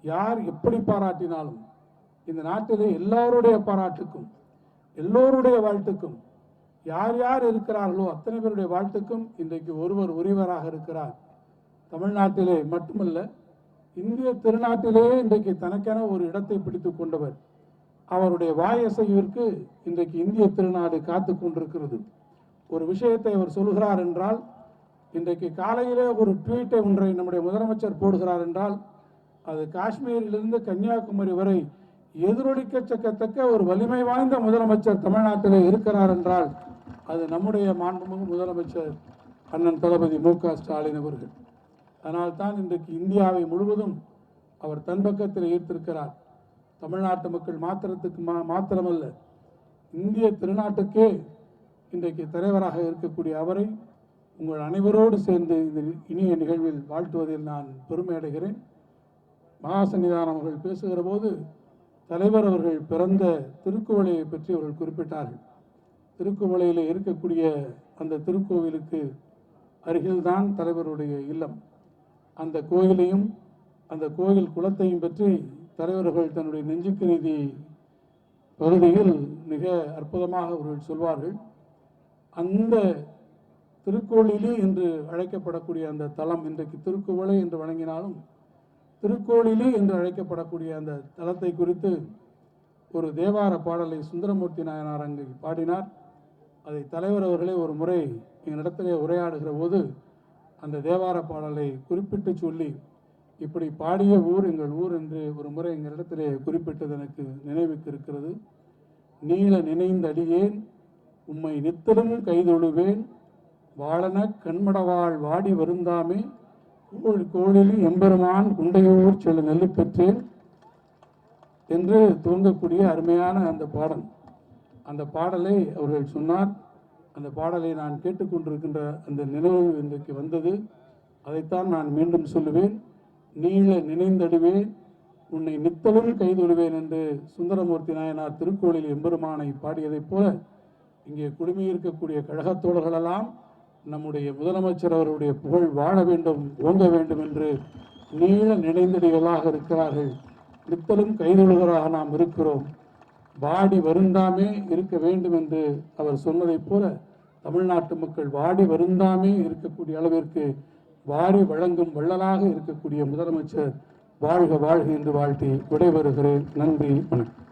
யார் எப்படி பாராட்டினாலும் இந்த நாட்டிலே எல்லாருடைய பாராட்டுக்கும் எல்லோருடைய வாழ்த்துக்கும் யார் யார் இருக்கிறார்களோ அத்தனை பேருடைய வாழ்த்துக்கும் இன்றைக்கு ஒருவர் உரியவராக இருக்கிறார். தமிழ்நாட்டிலே மட்டுமல்ல, இந்திய திருநாட்டிலே இன்றைக்கு தனக்கென ஒரு இடத்தை பிடித்துக் கொண்டவர். அவருடைய வாயசைவிற்கு இன்றைக்கு இந்திய திருநாடு காத்து கொண்டிருக்கிறது. ஒரு விஷயத்தை அவர் சொல்கிறார் என்றால், இன்றைக்கு காலையிலே ஒரு ட்வீட்டை ஒன்றை நம்முடைய முதலமைச்சர் போடுகிறார் என்றால், அது காஷ்மீரிலிருந்து கன்னியாகுமரி வரை எதிரொலிக்கத்தக்க ஒரு வலிமை வாய்ந்த முதலமைச்சர் தமிழ்நாட்டிலே இருக்கிறார் என்றால் அது நம்முடைய மாண்புமிகு முதலமைச்சர் அண்ணன் தளபதி மு.க. ஸ்டாலின் அவர்கள். அதனால்தான் இன்றைக்கு இந்தியாவை முழுவதும் அவர் தன் பக்கத்தில் ஈர்த்திருக்கிறார். தமிழ்நாட்டு மக்கள் மாத்திரமல்ல, இந்திய திருநாட்டுக்கே இன்றைக்கு தலைவராக இருக்கக்கூடிய அவரை உங்கள் அனைவரோடு சேர்ந்து இந்த இனிய நிகழ்வில் வாழ்த்துவதில் நான் பெருமை அடைகிறேன். மகாசன்னிதானம் அவர்கள் பேசுகிற போது தலைவர் அவர்கள் பிறந்த திருக்குவளையை பற்றி அவர்கள் குறிப்பிட்டார்கள். திருக்குவளையில் இருக்கக்கூடிய அந்த திருக்கோவிலுக்கு அருகில்தான் தலைவருடைய இல்லம். அந்த கோயிலையும் அந்த கோயில் குளத்தையும் பற்றி தலைவர்கள் தன்னுடைய நெஞ்சுக்கு நீதி பகுதியில் மிக அற்புதமாக அவர்கள் சொல்வார்கள். அந்த திருக்கோளிலி என்று அழைக்கப்படக்கூடிய அந்த தலம் இன்றைக்கு திருக்குவளை என்று வழங்கினாலும் திருக்கோளிலி என்று அழைக்கப்படக்கூடிய அந்த தலத்தை குறித்து ஒரு தேவார பாடலை சுந்தரமூர்த்தி நாயனார் அங்கு பாடினார். அதை தலைவர் அவர்களே ஒரு முறை எங்களிடத்திலே உரையாடுகிற போது அந்த தேவார பாடலை குறிப்பிட்டு சொல்லி, இப்படி பாடிய ஊர் எங்கள் ஊர் என்று ஒரு முறை எங்களிடத்திலே குறிப்பிட்டது எனக்கு நினைவுக்கு இருக்கிறது. நீள நினைந்தடியேன் உம்மை நித்தலும் கைதொழுவேன் வாழன கண்மடவாள் வாடி வருந்தாமே கோழிலி எம்பெருமான் குண்டையூர் செல்ல நெல்லு பெற்றேன் என்று துவங்கக்கூடிய அருமையான அந்த பாடல். அந்த பாடலை அவர்கள் சொன்னார். அந்த பாடலை நான் கேட்டுக்கொண்டிருக்கின்ற அந்த நினைவு இன்றைக்கு வந்தது. அதைத்தான் நான் மீண்டும் சொல்லுவேன். நீள நினைந்தடுவேன் உன்னை நித்தலும் கைதொழுவேன் என்று சுந்தரமூர்த்தி நாயனார் திருக்கோளில் எம்பெருமானை பாடியதைப் போல இங்கே குழுமியிருக்கக்கூடிய கழகத்தோழர்களெல்லாம் நம்முடைய முதலமைச்சர் அவருடைய புகழ் வாழ வேண்டும், ஓங்க வேண்டும் என்று நீள நினைந்தடிகளாக இருக்கிறார்கள். நித்தலும் கைதொழுகளாக நாம் இருக்கிறோம். வாடி வருந்தாமே இருக்க வேண்டும் என்று அவர் சொன்னதைப் போல தமிழ்நாட்டு மக்கள் வாடி வருந்தாமே இருக்கக்கூடிய அளவிற்கு வாரி வழங்கும் வள்ளலாக இருக்கக்கூடிய முதலமைச்சர் வாழ்க வாழ்க என்று வாழ்த்தி விடைபெறுகிறேன். நன்றி, வணக்கம்.